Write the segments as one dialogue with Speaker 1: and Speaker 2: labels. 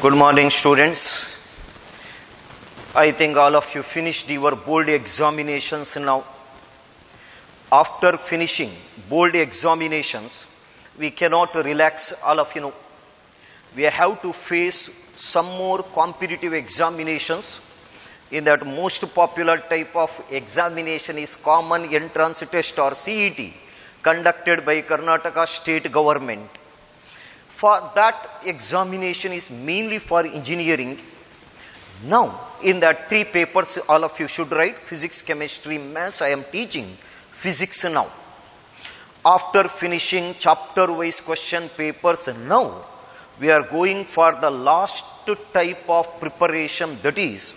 Speaker 1: Good morning, students. I think all of you finished your board examinations now. After finishing board examinations, we cannot relax, all of you know. We have to face some more competitive examinations. In that, most popular type of examination is Common Entrance Test or CET, conducted by Karnataka state government. For that examination is mainly for engineering. Now, in that 3 papers, all of you should write physics, chemistry, maths. I am teaching physics now. After finishing chapter-wise question papers, now we are going for the last type of preparation, that is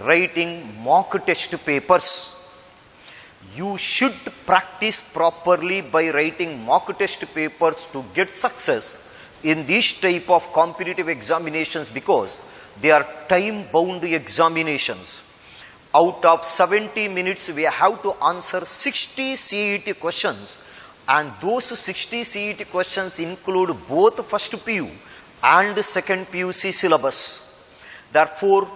Speaker 1: writing mock test papers. You should practice properly by writing mock test papers to get success in this type of competitive examinations, because they are time-bound examinations. Out of 70 minutes, we have to answer 60 CET questions, and those 60 CET questions include both first PU and second PUC syllabus. Therefore,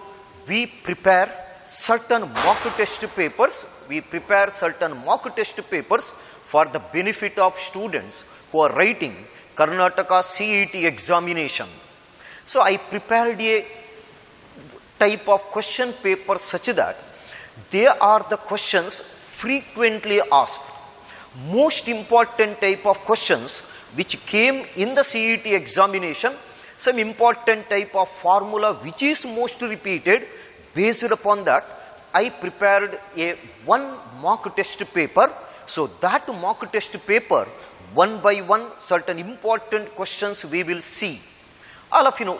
Speaker 1: we prepare certain mock test papers. We prepare certain mock test papers for the benefit of students who are writing Karnataka CET examination. So I prepared a type of question paper such that they are the questions frequently asked. Most important type of questions which came in the CET examination, some important type of formula which is most repeated. Based upon that, I prepared a one mock test paper. So that mock test paper, one by one, certain important questions we will see. All of you know,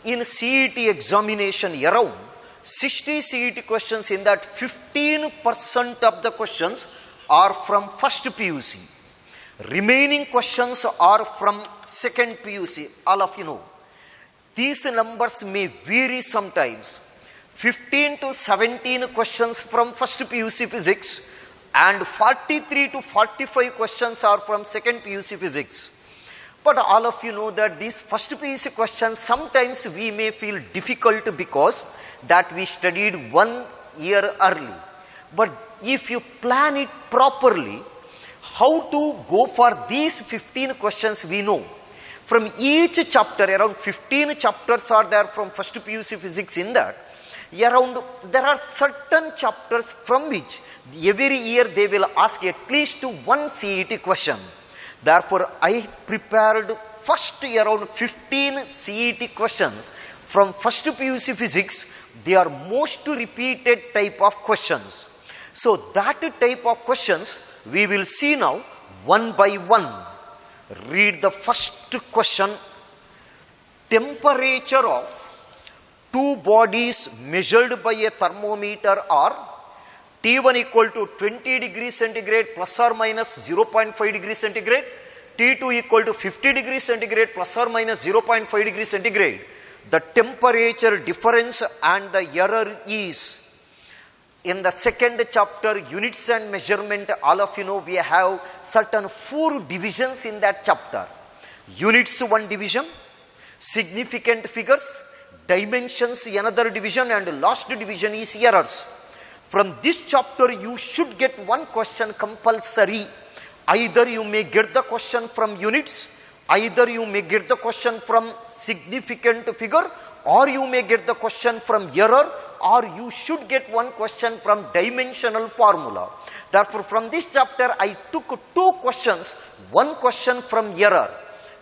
Speaker 1: in CET examination, around 60 CET questions, in that 15% of the questions are from first PUC. Remaining questions are from second PUC. All of you know, these numbers may vary sometimes. 15 to 17 questions from first PUC physics, and 43 to 45 questions are from second PUC physics. But all of you know that these first PUC questions, sometimes we may feel difficult because that we studied 1 year early. But if you plan it properly, how to go for these 15 questions we know. From each chapter, around 15 chapters are there from first PUC physics. In that, there are certain chapters from which every year they will ask at least one CET question. Therefore, I prepared first around 15 CET questions from first PUC physics. They are most repeated type of questions. So that type of questions we will see now one by one. Read the first question. Temperature of 2 bodies measured by a thermometer are T1 equal to 20 degrees centigrade plus or minus 0.5 degrees centigrade, T2 equal to 50 degrees centigrade plus or minus 0.5 degrees centigrade. The temperature difference and the error is. In the second chapter, units and measurement, all of you know we have certain 4 divisions in that chapter. Units, 1 division, significant figures, dimensions, another division, and last division is errors. From this chapter, you should get one question compulsory. Either you may get the question from units, either you may get the question from significant figure, or you may get the question from error, or you should get one question from dimensional formula. Therefore, from this chapter, I took 2 questions, one question from error.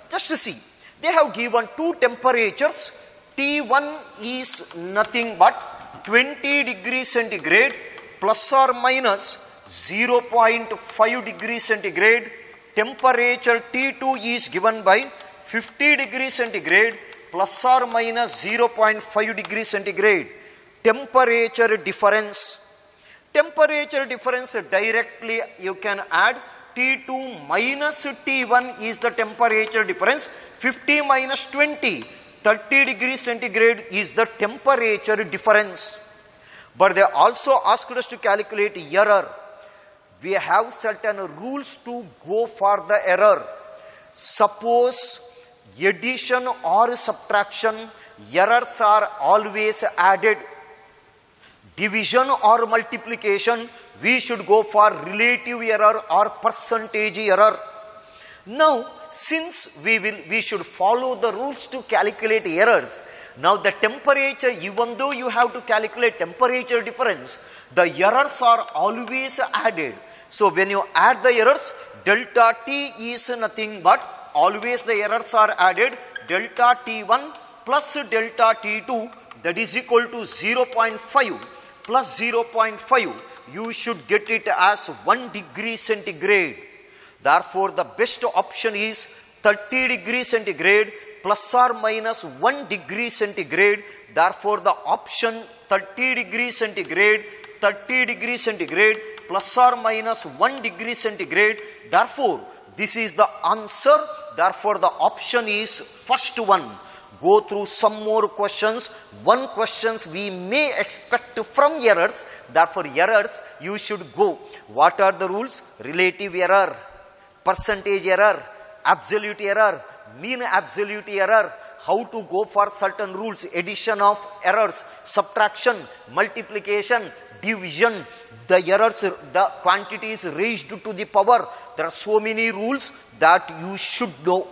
Speaker 1: Just to see, they have given 2 temperatures. T1 is nothing but 20 degrees centigrade plus or minus 0.5 degrees centigrade. Temperature T2 is given by 50 degrees centigrade plus or minus 0.5 degrees centigrade. Temperature difference. Temperature difference directly you can add. T2 minus T1 is the temperature difference. 50 minus 20. 30 degrees centigrade is the temperature difference. But they also asked us to calculate error. We have certain rules to go for the error. Suppose addition or subtraction errors are always added. Division or multiplication, we should go for relative error or percentage error. Now, since we should follow the rules to calculate errors, now the temperature, even though you have to calculate temperature difference, the errors are always added. So when you add the errors, delta T is nothing but always the errors are added. Delta T1 plus delta T2, that is equal to 0.5 plus 0.5. You should get it as 1 degree centigrade. Therefore, the best option is 30 degree centigrade plus or minus 1 degree centigrade. Therefore, the option 30 degree centigrade, 30 degree centigrade plus or minus 1 degree centigrade. Therefore, this is the answer. Therefore, the option is first one. Go through some more questions. One questions we may expect from errors. Therefore, errors you should go. What are the rules? Relative error, percentage error, absolute error, mean absolute error. How to go for certain rules, addition of errors, subtraction, multiplication, division, the errors, the quantity is raised to the power. There are so many rules that you should know.